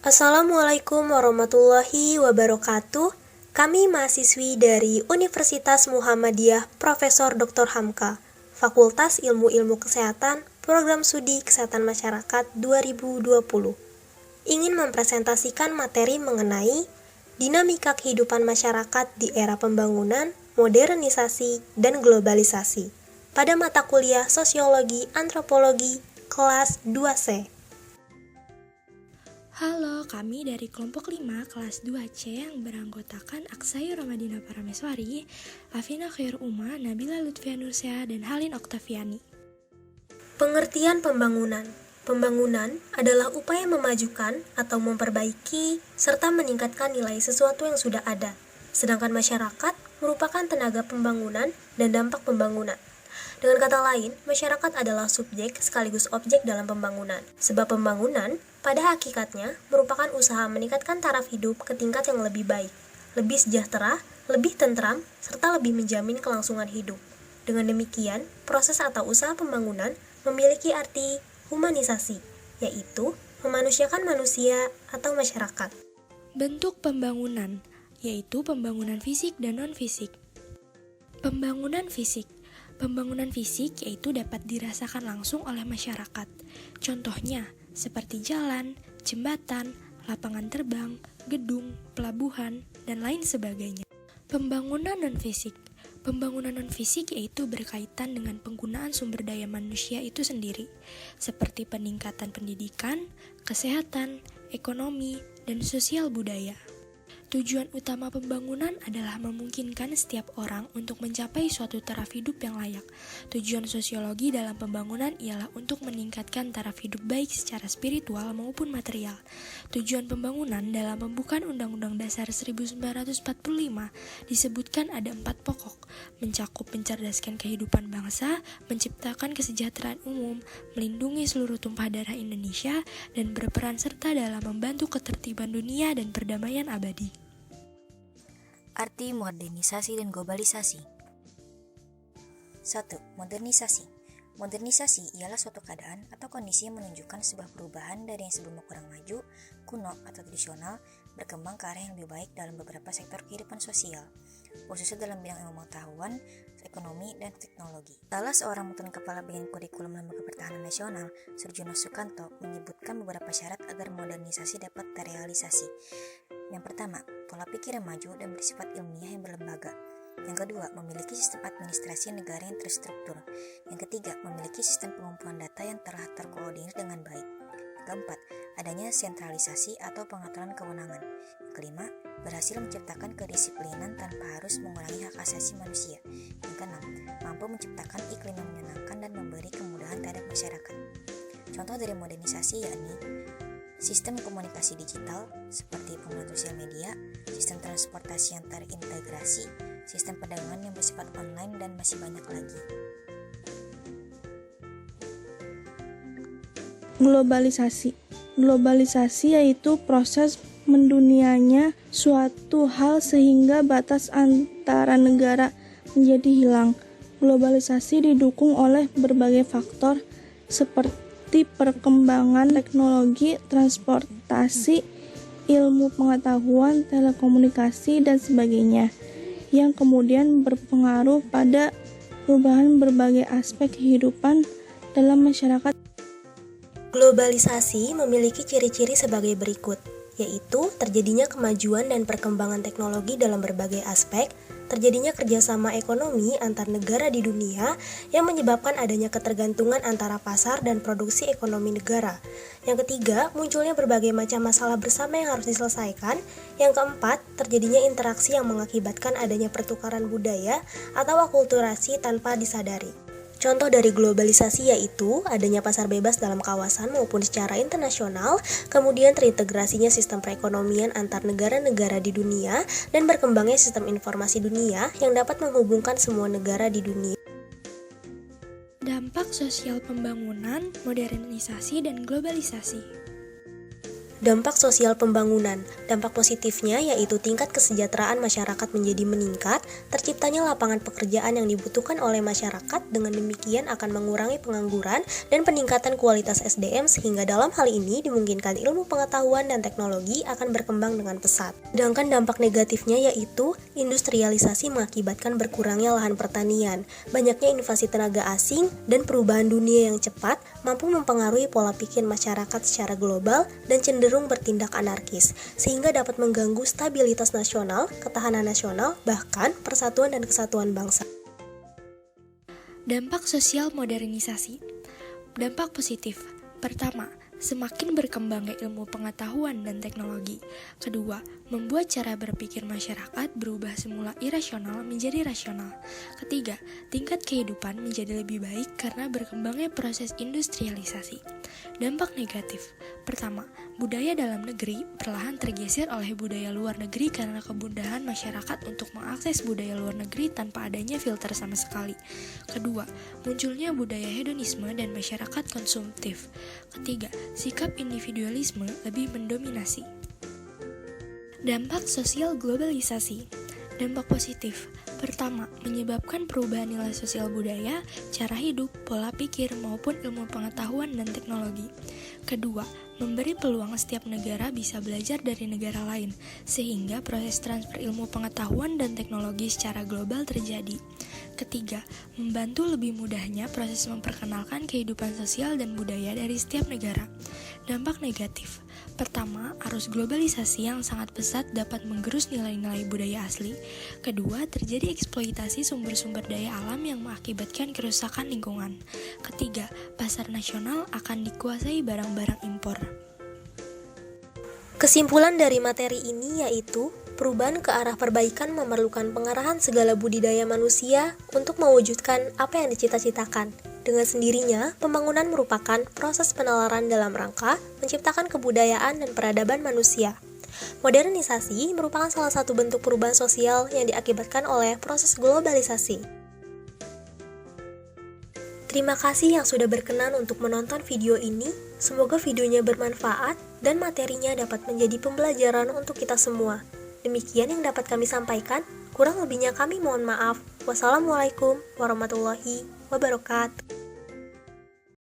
Assalamualaikum warahmatullahi wabarakatuh. Kami mahasiswi dari Universitas Muhammadiyah Profesor Dr. Hamka, Fakultas Ilmu-Ilmu Kesehatan, Program Studi Kesehatan Masyarakat 2020. Ingin mempresentasikan materi mengenai dinamika kehidupan masyarakat di era pembangunan, modernisasi, dan globalisasi pada mata kuliah Sosiologi Antropologi kelas 2C. Halo, kami dari kelompok 5 kelas 2C yang beranggotakan Aksayu Ramadina Parameswari, Afina Khair Uma, Nabila Lutfia Nursia, dan Halin Oktaviani. Pengertian pembangunan. Pembangunan adalah upaya memajukan atau memperbaiki serta meningkatkan nilai sesuatu yang sudah ada. Sedangkan masyarakat merupakan tenaga pembangunan dan dampak pembangunan. Dengan kata lain, masyarakat adalah subjek sekaligus objek dalam pembangunan. Sebab pembangunan, pada hakikatnya, merupakan usaha meningkatkan taraf hidup ke tingkat yang lebih baik, lebih sejahtera, lebih tentram, serta lebih menjamin kelangsungan hidup. Dengan demikian, proses atau usaha pembangunan memiliki arti humanisasi, yaitu memanusiakan manusia atau masyarakat. Bentuk pembangunan, yaitu pembangunan fisik dan non-fisik. Pembangunan fisik. Pembangunan fisik yaitu dapat dirasakan langsung oleh masyarakat. Contohnya, seperti jalan, jembatan, lapangan terbang, gedung, pelabuhan, dan lain sebagainya. Pembangunan non-fisik. Pembangunan non-fisik yaitu berkaitan dengan penggunaan sumber daya manusia itu sendiri, seperti peningkatan pendidikan, kesehatan, ekonomi, dan sosial budaya. Tujuan utama pembangunan adalah memungkinkan setiap orang untuk mencapai suatu taraf hidup yang layak. Tujuan sosiologi dalam pembangunan ialah untuk meningkatkan taraf hidup baik secara spiritual maupun material. Tujuan pembangunan dalam pembukaan Undang-Undang Dasar 1945 disebutkan ada 4 pokok, mencakup mencerdaskan kehidupan bangsa, menciptakan kesejahteraan umum, melindungi seluruh tumpah darah Indonesia, dan berperan serta dalam membantu ketertiban dunia dan perdamaian abadi. Arti modernisasi dan globalisasi. 1. Modernisasi. Modernisasi ialah suatu keadaan atau kondisi yang menunjukkan sebuah perubahan dari yang sebelumnya kurang maju, kuno atau tradisional, berkembang ke arah yang lebih baik dalam beberapa sektor kehidupan sosial, khususnya dalam bidang ilmu pengetahuan, ekonomi, dan teknologi. Salah seorang mantan kepala bagian kurikulum Lembaga Pertahanan Nasional, Surjono Sukanto, menyebutkan beberapa syarat agar modernisasi dapat terrealisasi. Yang pertama, pola pikir yang maju dan bersifat ilmiah yang berlembaga. Yang kedua, memiliki sistem administrasi negara yang terstruktur. Yang ketiga, memiliki sistem pengumpulan data yang telah terkoordinir dengan baik. Yang keempat, adanya sentralisasi atau pengaturan kewenangan. Yang kelima, berhasil menciptakan kedisiplinan tanpa harus mengurangi hak asasi manusia. Yang keenam, mampu menciptakan iklim yang menyenangkan dan memberi kemudahan terhadap masyarakat. Contoh dari modernisasi yakni sistem komunikasi digital seperti penggunaan sosial media, sistem transportasi yang terintegrasi, sistem perdagangan yang bersifat online, dan masih banyak lagi. Globalisasi. Globalisasi yaitu proses mendunianya suatu hal sehingga batas antara negara menjadi hilang. Globalisasi didukung oleh berbagai faktor seperti perkembangan teknologi, transportasi, ilmu pengetahuan, telekomunikasi, dan sebagainya, yang kemudian berpengaruh pada perubahan berbagai aspek kehidupan dalam masyarakat. Globalisasi memiliki ciri-ciri sebagai berikut, yaitu terjadinya kemajuan dan perkembangan teknologi dalam berbagai aspek, terjadinya kerjasama ekonomi antar negara di dunia yang menyebabkan adanya ketergantungan antara pasar dan produksi ekonomi negara. Yang ketiga, munculnya berbagai macam masalah bersama yang harus diselesaikan. Yang keempat, terjadinya interaksi yang mengakibatkan adanya pertukaran budaya atau akulturasi tanpa disadari. Contoh dari globalisasi yaitu adanya pasar bebas dalam kawasan maupun secara internasional, kemudian terintegrasinya sistem perekonomian antar negara-negara di dunia, dan berkembangnya sistem informasi dunia yang dapat menghubungkan semua negara di dunia. Dampak sosial pembangunan, modernisasi, dan globalisasi. Dampak sosial pembangunan. Dampak positifnya yaitu tingkat kesejahteraan masyarakat menjadi meningkat, terciptanya lapangan pekerjaan yang dibutuhkan oleh masyarakat, dengan demikian akan mengurangi pengangguran dan peningkatan kualitas SDM sehingga dalam hal ini dimungkinkan ilmu pengetahuan dan teknologi akan berkembang dengan pesat. Sedangkan dampak negatifnya yaitu industrialisasi mengakibatkan berkurangnya lahan pertanian, banyaknya invasi tenaga asing, dan perubahan dunia yang cepat mampu mempengaruhi pola pikir masyarakat secara global dan cenderung bertindak anarkis, sehingga dapat mengganggu stabilitas nasional, ketahanan nasional, bahkan persatuan dan kesatuan bangsa. Dampak sosial modernisasi. Dampak positif. Pertama, semakin berkembangnya ilmu pengetahuan dan teknologi. Kedua, membuat cara berpikir masyarakat berubah semula irasional menjadi rasional. Ketiga, tingkat kehidupan menjadi lebih baik karena berkembangnya proses industrialisasi. Dampak negatif. Pertama, budaya dalam negeri perlahan tergeser oleh budaya luar negeri karena kemudahan masyarakat untuk mengakses budaya luar negeri tanpa adanya filter sama sekali. Kedua, munculnya budaya hedonisme dan masyarakat konsumtif. Ketiga, sikap individualisme lebih mendominasi. Dampak sosial globalisasi. Dampak positif. Pertama, menyebabkan perubahan nilai sosial budaya, cara hidup, pola pikir, maupun ilmu pengetahuan dan teknologi. Kedua, memberi peluang setiap negara bisa belajar dari negara lain, sehingga proses transfer ilmu pengetahuan dan teknologi secara global terjadi. Ketiga, membantu lebih mudahnya proses memperkenalkan kehidupan sosial dan budaya dari setiap negara. Dampak negatif. Pertama, arus globalisasi yang sangat pesat dapat menggerus nilai-nilai budaya asli. Kedua, terjadi eksploitasi sumber-sumber daya alam yang mengakibatkan kerusakan lingkungan. Ketiga, pasar nasional akan dikuasai barang-barang impor. Kesimpulan dari materi ini yaitu perubahan ke arah perbaikan memerlukan pengarahan segala budidaya manusia untuk mewujudkan apa yang dicita-citakan. Dengan sendirinya, pembangunan merupakan proses penalaran dalam rangka menciptakan kebudayaan dan peradaban manusia. Modernisasi merupakan salah satu bentuk perubahan sosial yang diakibatkan oleh proses globalisasi. Terima kasih yang sudah berkenan untuk menonton video ini. Semoga videonya bermanfaat dan materinya dapat menjadi pembelajaran untuk kita semua. Demikian yang dapat kami sampaikan. Kurang lebihnya kami mohon maaf. Wassalamualaikum warahmatullahi wabarakatuh.